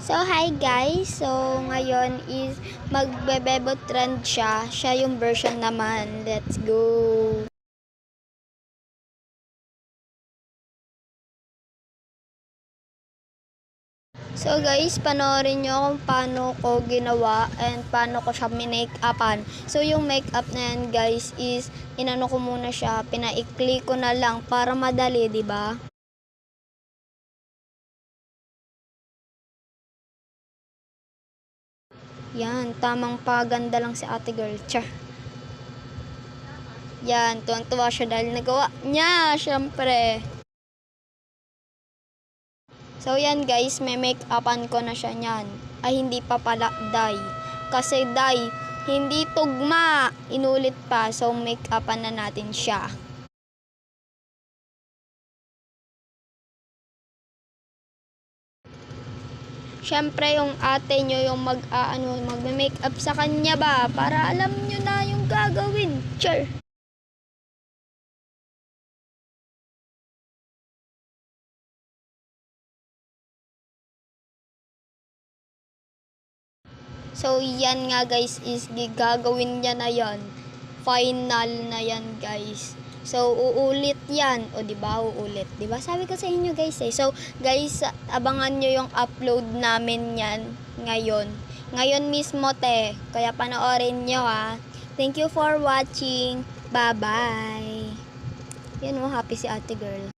So, hi guys! So, ngayon is magbe-bebo trend siya. Siya yung version naman. Let's go! So guys, panoorin nyo kung paano ko ginawa and paano ko siya minake-upan. So yung make-up na yan guys is inano ko muna siya, pinaikli ko na lang para madali, di ba? Yan, tamang paganda lang si ate girl. Tsa. Yan, tuwang-tuwa siya dahil nagawa niya, syempre. So yan guys, may make-upan ko na siya niyan. Ay hindi pa pala dye. Kasi dye, hindi tugma. Inulit pa, so make-upan na natin siya. Siyempre yung ate nyo yung mag-make-up sa kanya ba para alam nyo na yung gagawin. Char! So yan nga guys is gagawin niya na yan. Final na yan guys. So uulit yan. O di ba uulit? Di ba? Sabi ko sa inyo guys eh. So guys, abangan nyo yung upload namin yan ngayon. Ngayon mismo te. Kaya panoorin nyo ha. Thank you for watching. Bye bye. Yan happy si ate girl.